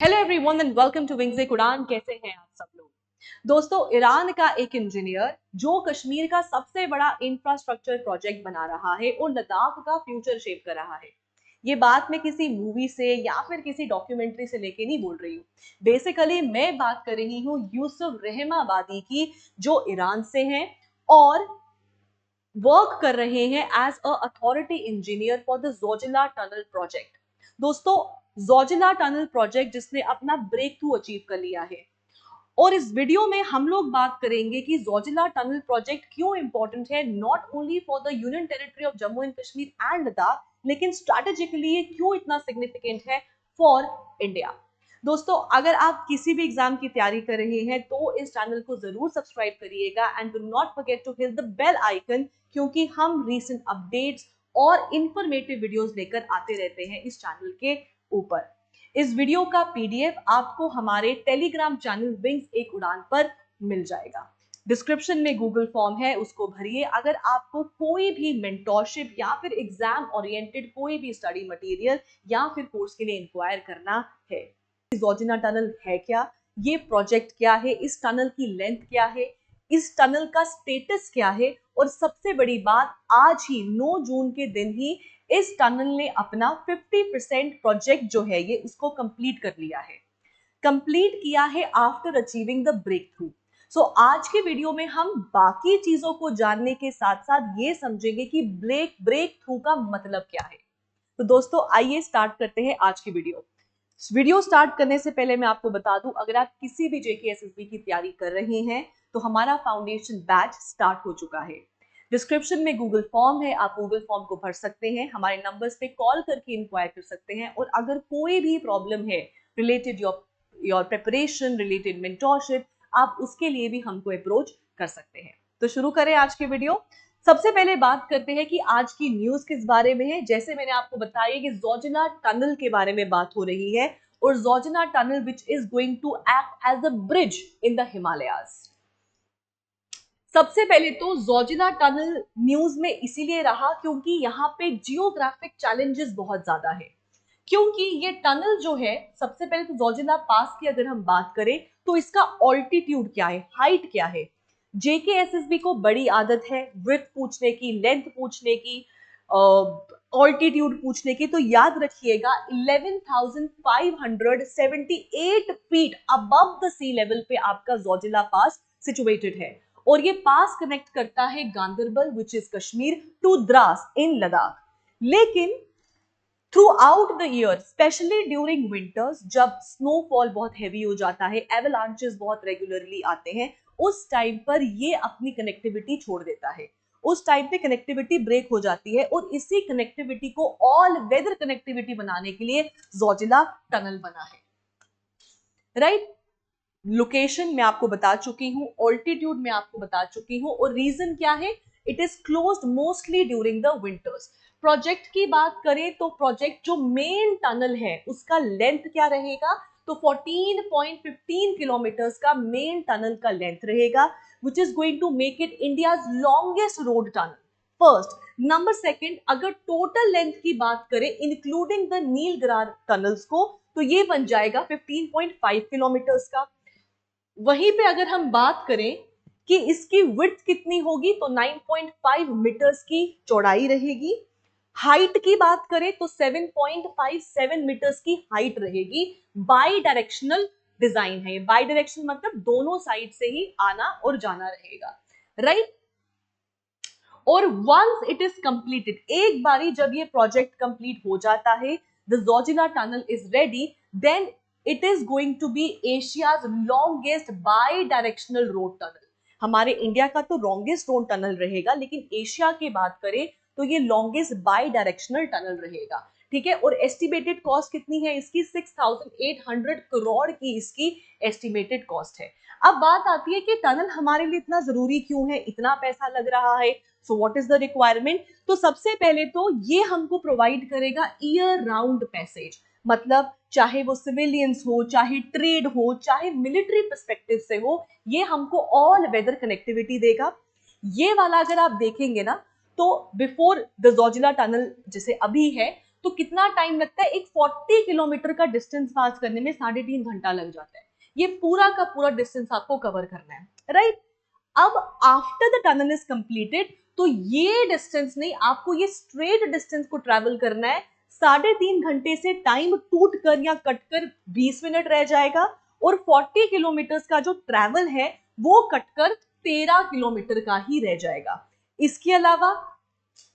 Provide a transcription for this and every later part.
Hello everyone and welcome to Wings एक उड़ान। कैसे हैं आप सब लोग। दोस्तों, ईरान का एक इंजीनियर जो कश्मीर का सबसे बड़ा इंफ्रास्ट्रक्चर प्रोजेक्ट बना रहा है और लद्दाख का फ्यूचर शेप कर रहा है। ये बात मैं किसी मूवी से या फिर किसी डॉक्यूमेंट्री से लेके नहीं बोल रही हूँ। बेसिकली मैं बात कर रही हूँ यूसुफ रहमाबादी की, जो ईरान से हैं और वर्क कर रहे हैं as a authority engineer for the Zojila tunnel project. दोस्तों, जोजिला टनल प्रोजेक्ट जिसने अपना ब्रेक थ्रू अचीव कर लिया है, और इस वीडियो में हम लोग बात करेंगे कि जोजिला टनल प्रोजेक्ट क्यों इंपॉर्टेंट है, not only for the union territory of Jammu and Kashmir and Ladakh, लेकिन स्ट्रैटेजिकली ये क्यों इतना सिग्निफिकेंट है फॉर इंडिया। दोस्तों, अगर आप किसी भी एग्जाम की तैयारी कर रहे हैं तो इस चैनल को जरूर सब्सक्राइब करिएगा and do not forget to hit the bell icon, क्योंकि हम रीसेंट अपडेट्स और इंफॉर्मेटिव वीडियोस लेकर आते रहते हैं इस चैनल के ऊपर। इस वीडियो का पीडीएफ आपको हमारे टेलीग्राम चैनल विंग्स एक उड़ान पर मिल जाएगा। डिस्क्रिप्शन में गूगल फॉर्म है, उसको भरिए। अगर आपको कोई भी मेंटोरशिप या फिर एग्जाम ओरिएंटेड कोई भी स्टडी मटेरियल या फिर कोर्स के लिए इंक्वायर करना है। जोजिला टनल है क्या, ये प्रोजेक्ट क्या है, इस टनल की लेंथ क्या है, इस टनल का स्टेटस क्या है, और सबसे बड़ी बात, आज ही 9 जून के दिन ही इस टनल ने अपना 50% प्रोजेक्ट जो है ये उसको कंप्लीट कर लिया है। कंप्लीट किया है after achieving the breakthrough. So आज के वीडियो में हम बाकी चीजों को जानने के साथ साथ ये समझेंगे कि ब्रेक थ्रू का मतलब क्या है। तो दोस्तों, आइए स्टार्ट करते हैं आज की वीडियो स्टार्ट करने से पहले मैं आपको बता दूं, अगर आप किसी भी जेके एसएसबी की तैयारी कर रहे हैं तो हमारा फाउंडेशन बैच स्टार्ट हो चुका है। डिस्क्रिप्शन में गूगल फॉर्म है, आप गूगल फॉर्म को भर सकते हैं, हमारे नंबर्स पे कॉल करके इंक्वायर कर सकते हैं, और अगर कोई भी प्रॉब्लम है related your preparation, related mentorship, आप उसके लिए भी हमको अप्रोच कर सकते हैं। तो शुरू करें आज की वीडियो। सबसे पहले बात करते हैं कि आज की न्यूज किस बारे में है। जैसे मैंने आपको बताया कि जोजिला टनल के बारे में बात हो रही है, और Zojila tunnel which is going to act as a bridge in the Himalayas. सबसे पहले तो जोजिला टनल न्यूज में इसीलिए रहा क्योंकि यहाँ पे जियोग्राफिक चैलेंजेस बहुत ज्यादा है। क्योंकि ये टनल जो है, सबसे पहले तो जोजिला पास की अगर हम बात करें तो इसका ऑल्टीट्यूड क्या है, हाइट क्या है। जेकेएसएसबी को बड़ी आदत है विड्थ पूछने की, लेंथ पूछने की, ऑल्टीट्यूड पूछने की। तो याद रखिएगा 11,578 feet above the sea level पे आपका जोजिला पास सिचुएटेड है, और ये पास कनेक्ट करता है Ganderbal which is Kashmir to Dras in Ladakh. लेकिन throughout the year, specially during winters, जब स्नोफॉल बहुत हैवी हो जाता है, एवलांचेस बहुत रेगुलरली आते हैं, उस टाइम पर ये अपनी कनेक्टिविटी छोड़ देता है। उस टाइम पे कनेक्टिविटी ब्रेक हो जाती है, और इसी कनेक्टिविटी को ऑल वेदर कनेक्टिविटी बनाने के लिए जोजिला टनल बना है। राइट? लोकेशन मैं आपको बता चुकी हूं, ऑल्टीट्यूड मैं आपको बता चुकी हूं, और रीजन क्या है, it is closed mostly during the winters. Project की बात करें तो प्रोजेक्ट जो मेन टनल है उसका लेंथ क्या रहेगा, तो 14.15 किलोमीटर्स का मेन टनल का लेंथ रहेगा, which is going to make it India's longest road tunnel. First number, second, अगर टोटल लेंथ की बात करें इंक्लूडिंग द नीलगिरार टनल्स को, तो ये बन जाएगा 15.5 किलोमीटर्स का। वहीं पे अगर हम बात करें कि इसकी विड्थ कितनी होगी, तो 9.5 मीटर्स की चौड़ाई रहेगी। हाइट की बात करें तो 7.57 मीटर्स की हाइट रहेगी। बाई डायरेक्शनल डिजाइन है, बाई डायरेक्शन मतलब दोनों साइड से ही आना और जाना रहेगा। राइट? और वंस इट इज कंप्लीटेड, एक बारी जब ये प्रोजेक्ट कंप्लीट हो जाता है, the Zojila tunnel is ready, then it is going to be Asia's longest bidirectional road tunnel. हमारे इंडिया का तो लॉन्गेस्ट रोड टनल रहेगा, लेकिन एशिया की बात करें तो ये लॉन्गेस्ट बाई डायरेक्शनल टनल रहेगा। ठीक है? और एस्टिमेटेड कॉस्ट कितनी है इसकी, 6,800 करोड़ की इसकी एस्टिमेटेड कॉस्ट है। अब बात आती है कि टनल हमारे लिए इतना जरूरी क्यों है, इतना पैसा लग रहा है, so what is the requirement. तो सबसे पहले तो ये हमको प्रोवाइड करेगा ईयर राउंड पैसेज, मतलब चाहे वो सिविलियंस हो, चाहे ट्रेड हो, चाहे मिलिट्री पर्सपेक्टिव से हो, ये हमको ऑल वेदर कनेक्टिविटी देगा। ये वाला अगर आप देखेंगे ना, तो बिफोर द जोजिला टनल जैसे अभी है, तो कितना टाइम लगता है? एक 40 किलोमीटर का डिस्टेंस पास करने में 3.5 घंटा लग जाता है। ये पूरा का पूरा डिस्टेंस आपको कवर करना है, राइट? अब after the tunnel is completed, तो ये डिस्टेंस नहीं, आपको ये स्ट्रेट डिस्टेंस को ट्रैवल करना है। 3.5 घंटे से टाइम टूट कर या कटकर 20 मिनट रह जाएगा, और 40 किलोमीटर का जो ट्रैवल है वो कटकर 13 किलोमीटर का ही रह जाएगा। इसके अलावा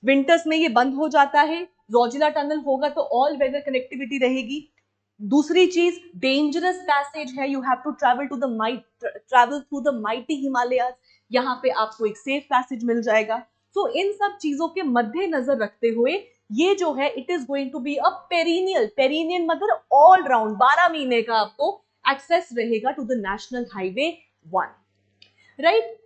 विंटर्स में ये बंद हो जाता है। जोजिला टनल होगा तो ऑल वेदर कनेक्टिविटी रहेगी। दूसरी चीज, डेंजरस पैसेज है, you have to travel through the mighty Himalayas, यहाँ पे आपको एक सेफ पैसेज मिल जाएगा। तो इन सब चीजों के मद्देनजर रखते हुए ये जो है it is going to be a perennial मतलब ऑल राउंड 12 महीने का आपको एक्सेस रहेगा to the national highway 1, right?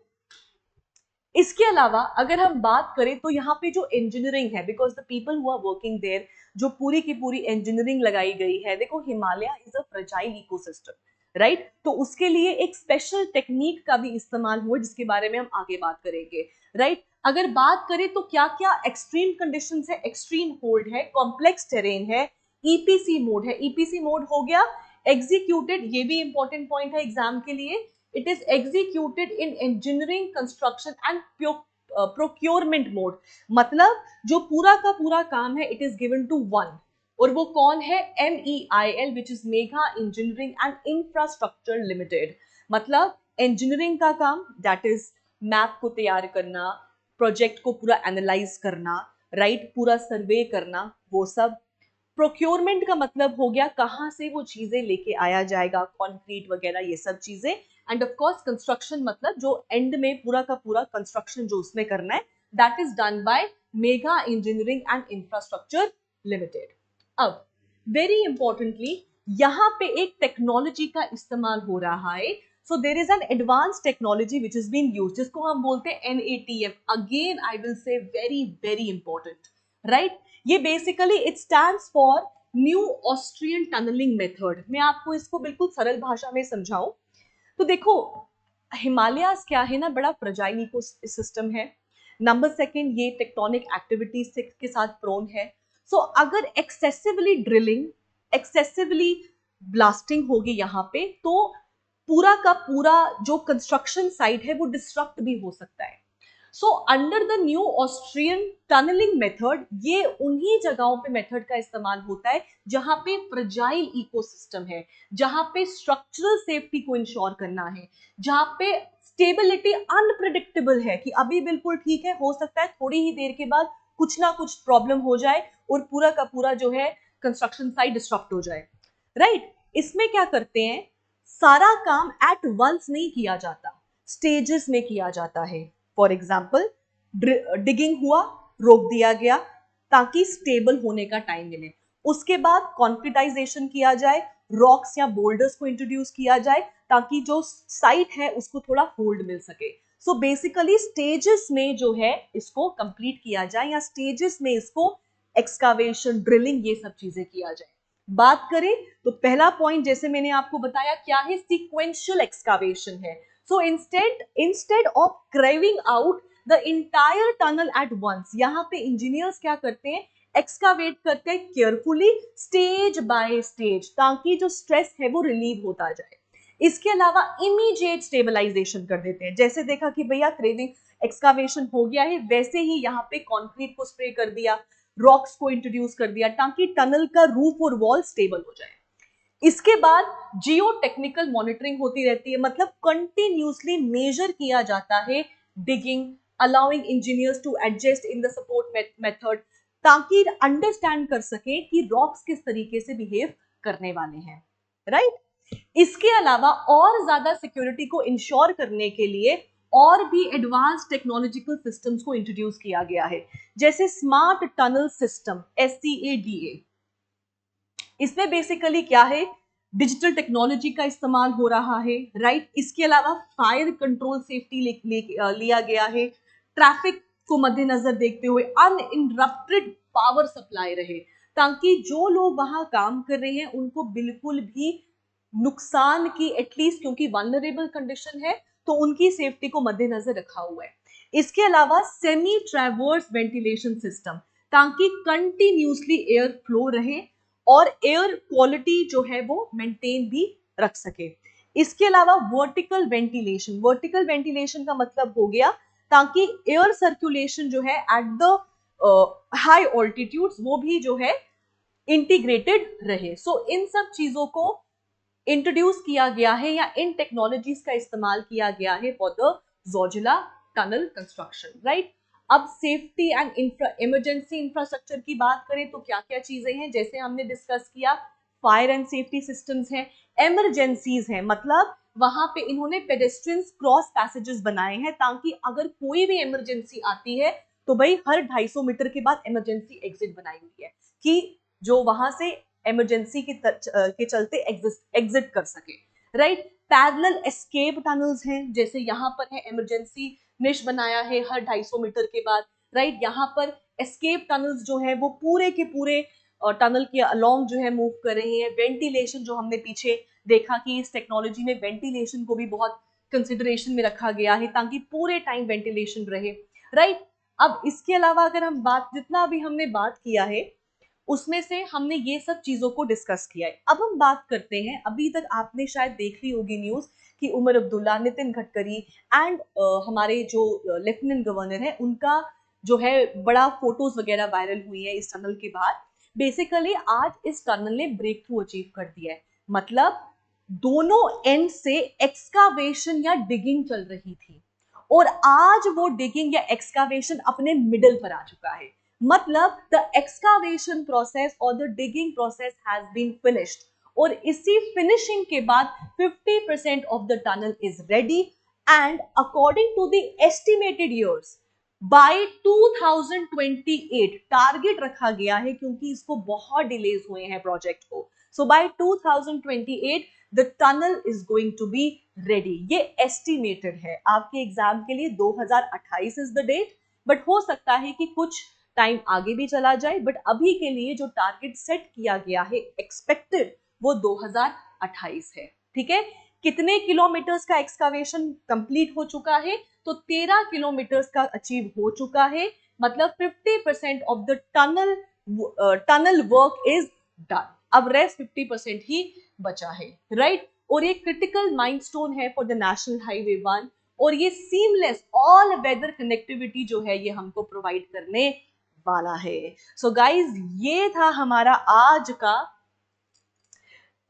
इसके अलावा अगर हम बात करें तो यहाँ पे जो इंजीनियरिंग है, because the people who are working there, जो पूरी की पूरी इंजीनियरिंग लगाई गई है। देखो, Himalaya is a fragile ecosystem, right? तो उसके लिए एक स्पेशल टेक्निक का भी इस्तेमाल हुआ जिसके बारे में हम आगे बात करेंगे, राइट? अगर बात करें तो क्या क्या एक्सट्रीम कंडीशंस है, एक्सट्रीम कोल्ड है, कॉम्प्लेक्स टेरेन है, ईपीसी मोड है। ईपीसी मोड हो गया एग्जीक्यूटेड, ये भी इंपॉर्टेंट पॉइंट है एग्जाम के लिए। It is executed in engineering, construction and procurement mode। मतलब जो पूरा का पूरा काम है it is given to one, और वो कौन है? MEIL, which is mega Engineering and Infrastructure limited. मतलब इंजीनियरिंग का काम, दैट इज मैप को तैयार करना, प्रोजेक्ट को पूरा एनालाइज करना, राइट? पूरा सर्वे करना, वो सब। प्रोक्योरमेंट का मतलब हो गया कहाँ से वो चीजें लेके आया जाएगा, कंक्रीट वगैरह ये सब चीजें। एंड ऑफ कोर्स कंस्ट्रक्शन मतलब जो एंड में पूरा का पूरा कंस्ट्रक्शन जो उसमें करना है, that is done by Megha Engineering and Infrastructure Limited. अब वेरी इंपॉर्टेंटली यहाँ पे एक टेक्नोलॉजी का इस्तेमाल हो रहा है। So there is an advance technology which is been use, जिसको हम बोलते हैं NATF। Again I will say very very important, right? ये basically it stands for New Austrian tunnelling Method. मैं आपको इसको बिल्कुल सरल भाषा में समझाऊं तो देखो, हिमालयास क्या है ना, बड़ा फ्रेजाइल इकोसिस्टम है। नंबर सेकंड, ये टेक्टोनिक एक्टिविटीज के साथ प्रोन है। सो अगर एक्सेसिवली ड्रिलिंग, एक्सेसिवली ब्लास्टिंग होगी यहाँ पे, तो पूरा का पूरा जो कंस्ट्रक्शन साइट है वो डिस्ट्रक्ट भी हो सकता है। So under the new Austrian tunnelling method, ये उन्हीं जगहों पे मेथड का इस्तेमाल होता है जहां पे फ्रेजाइल इकोसिस्टम है, जहां पे स्ट्रक्चरल सेफ्टी को इंश्योर करना है, जहां पे स्टेबिलिटी अनप्रिडिक्टेबल है कि अभी बिल्कुल ठीक है, हो सकता है थोड़ी ही देर के बाद कुछ ना कुछ प्रॉब्लम हो जाए और पूरा का पूरा जो है कंस्ट्रक्शन साइट डिस्ट्रप्ट हो जाए, राइट? इसमें क्या करते हैं, सारा काम एट वंस नहीं किया जाता, स्टेजेस में किया जाता है। फॉर एग्जाम्पल, डिगिंग हुआ, रोक दिया गया ताकि स्टेबल होने का टाइम मिले। उसके बाद कॉन्क्रीटाइजेशन किया जाए, रॉक्स या बोल्डर्स को इंट्रोड्यूस किया जाए ताकि जो साइट है उसको थोड़ा होल्ड मिल सके। सो बेसिकली स्टेजेस में जो है इसको कंप्लीट किया जाए, या स्टेजेस में इसको एक्सकावेशन, ड्रिलिंग, ये सब चीजें किया जाए। बात करें तो पहला पॉइंट जैसे मैंने आपको बताया क्या है, सीक्वेंशियल एक्सकावेशन है। So instead of craving out the entire tunnel at once, यहाँ पे इंजीनियर्स क्या करते हैं, एक्सकावेट करते हैं केयरफुली, स्टेज बाय स्टेज, ताकि जो स्ट्रेस है वो रिलीव होता जाए। इसके अलावा इमीडिएट स्टेबलाइजेशन कर देते हैं, जैसे देखा कि भैया क्रेविंग एक्सकावेशन हो गया है, वैसे ही यहाँ पे कंक्रीट को स्प्रे कर दिया, रॉक्स को इंट्रोड्यूस कर दिया ताकि टनल का रूफ और वॉल स्टेबल हो जाए। इसके बाद जियो टेक्निकल मॉनिटरिंग होती रहती है, मतलब कंटिन्यूसली मेजर किया जाता है digging, allowing engineers to adjust in the support method, ताकि अंडरस्टैंड कर सके कि रॉक्स किस तरीके से बिहेव करने वाले हैं, राइट? इसके अलावा और ज्यादा सिक्योरिटी को इंश्योर करने के लिए और भी एडवांस टेक्नोलॉजिकल सिस्टम्स को इंट्रोड्यूस किया गया है, जैसे स्मार्ट टनल सिस्टम SCADA। इसमें बेसिकली क्या है, डिजिटल टेक्नोलॉजी का इस्तेमाल हो रहा है, राइट? इसके अलावा फायर कंट्रोल सेफ्टी लिया गया है, ट्रैफिक को मद्देनजर देखते हुए अनइंटरप्टेड पावर सप्लाई रहे, ताकि जो लोग वहां काम कर रहे हैं उनको बिल्कुल भी नुकसान की, एटलीस्ट क्योंकि वल्नरेबल कंडीशन है तो उनकी सेफ्टी को मद्देनजर रखा हुआ है। इसके अलावा सेमी ट्रैवर्स वेंटिलेशन सिस्टम, ताकि कंटिन्यूसली एयर फ्लो रहे और एयर क्वालिटी जो है वो मेंटेन भी रख सके। इसके अलावा वर्टिकल वेंटिलेशन का मतलब हो गया ताकि एयर सर्कुलेशन जो है एट द हाई ऑल्टीट्यूड्स वो भी जो है इंटीग्रेटेड रहे। सो इन सब चीजों को इंट्रोड्यूस किया गया है या इन टेक्नोलॉजीज का इस्तेमाल किया गया है for the Zojila tunnel construction, right. अब सेफ्टी एंड इमरजेंसी इंफ्रास्ट्रक्चर की बात करें तो क्या क्या चीजें हैं, जैसे हमने डिस्कस किया, फायर एंड सेफ्टी सिस्टम्स हैं, इमरजेंसीज हैं, मतलब वहां पे इन्होंने पेडेस्ट्रियंस क्रॉस पैसेजेस बनाए हैं ताकि अगर कोई भी इमरजेंसी आती है तो भाई हर 250 मीटर के बाद इमरजेंसी एग्जिट बनाई हुई है कि जो वहां से इमरजेंसी के चलते एग्जिट कर सके, राइट। पैरेलल एस्केप टनल्स हैं, जैसे यहाँ पर है इमरजेंसी निश बनाया है हर 250 मीटर के बाद, राइट। यहाँ पर एस्केप टनल्स जो है वो पूरे के पूरे टनल के अलोंग जो है मूव कर रहे हैं। वेंटिलेशन जो हमने पीछे देखा कि इस टेक्नोलॉजी में वेंटिलेशन को भी बहुत कंसिडरेशन में रखा गया है ताकि पूरे टाइम वेंटिलेशन रहे, राइट। अब इसके अलावा अगर हम जितना भी हमने बात किया है उसमें से हमने ये सब चीजों को डिस्कस किया है। अब हम बात करते हैं, अभी तक आपने शायद देख ली होगी न्यूज कि उमर अब्दुल्ला, नितिन गडकरी एंड हमारे जो लेफ्टिनेंट गवर्नर है उनका जो है बड़ा फोटोज वगैरह वायरल हुई है इस टनल के बाहर। बेसिकली आज इस टनल ने ब्रेक थ्रू अचीव कर दिया है, मतलब दोनों एंड से एक्सकावेशन या डिगिंग चल रही थी और आज वो डिगिंग या एक्सकावेशन अपने मिडल पर आ चुका है। मतलब द एक्सकावेशन प्रोसेस और the digging process has been finished और इसी फिनिशिंग के बाद 50% of the tunnel is ready and according to the estimated years by 2028 target रखा गया है क्योंकि इसको बहुत डिलेज हुए हैं प्रोजेक्ट को। So by 2028 the tunnel is going to be ready. ये एस्टिमेटेड है, आपके एग्जाम के लिए 2028 इज द डेट, बट हो सकता है कि कुछ टाइम आगे भी चला जाए, बट अभी के लिए जो टारगेट सेट किया गया है एक्सपेक्टेड वो 2028 है, ठीक है। कितने किलोमीटर्स का एक्सकावेशन कंप्लीट हो चुका है, तो 13 किलोमीटर्स का अचीव हो चुका है, मतलब 50% of the tunnel work is done. अब रेस्ट 50% ही बचा है, राइट। और ये क्रिटिकल माइलस्टोन है फॉर द नेशनल हाईवे 1 और ये सीमलेस ऑल वेदर कनेक्टिविटी जो है ये हमको प्रोवाइड करने वाला है। सो गाइज ये था हमारा आज का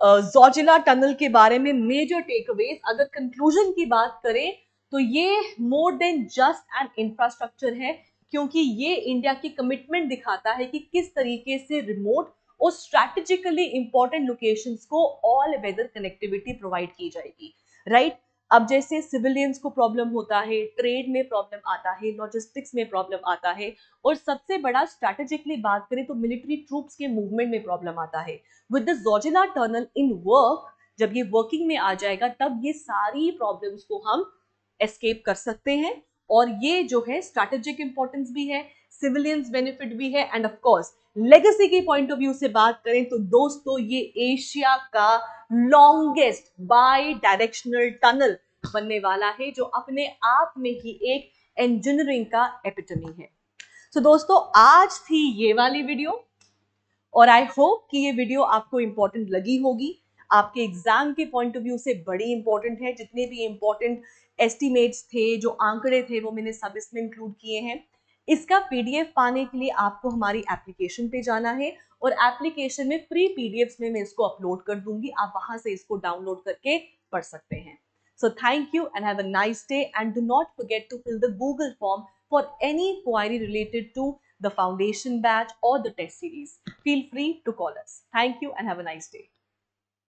जोजिला टनल के बारे में मेजर टेकअवेज। अगर कंक्लूजन की बात करें तो ये more than just an infrastructure है, क्योंकि ये इंडिया की कमिटमेंट दिखाता है कि किस तरीके से रिमोट और स्ट्रैटेजिकली इंपॉर्टेंट लोकेशंस को ऑल वेदर कनेक्टिविटी प्रोवाइड की जाएगी, राइट। अब जैसे सिविलियंस को प्रॉब्लम होता है, ट्रेड में प्रॉब्लम आता है, लॉजिस्टिक्स में प्रॉब्लम आता है और सबसे बड़ा स्ट्रैटेजिकली बात करें तो मिलिट्री ट्रूप्स के मूवमेंट में प्रॉब्लम आता है। With the Zojila tunnel in work, जब ये वर्किंग में आ जाएगा तब ये सारी प्रॉब्लम्स को हम एस्केप कर सकते हैं और ये जो है स्ट्रैटेजिक इंपॉर्टेंस भी है, सिविलियंस बेनिफिट भी है एंड ऑफ कोर्स लेगेसी के पॉइंट ऑफ व्यू से बात करें तो दोस्तों ये एशिया का लॉन्गेस्ट बाई डायरेक्शनल टनल बनने वाला है जो अपने आप में ही एक इंजीनियरिंग का एपिटमी है। तो दोस्तों आज थी ये वाली वीडियो और आई होप कि ये वीडियो आपको इंपॉर्टेंट लगी होगी, आपके एग्जाम के पॉइंट ऑफ व्यू से बड़ी इंपॉर्टेंट है। जितने भी इंपॉर्टेंट एस्टिमेट्स थे, जो आंकड़े थे, वो मैंने सब इसमें इंक्लूड किए हैं। इसका पीडीएफ पाने के लिए आपको हमारी एप्लीकेशन पे जाना है और एप्लीकेशन में फ्री पीडीएफ्स में मैं इसको अपलोड कर दूंगी, आप वहां से इसको डाउनलोड करके पढ़ सकते हैं। So thank you and have a nice day, and do not forget to fill the Google form for any query related to the foundation batch or the test series. Feel free to call us. Thank you and have a nice day.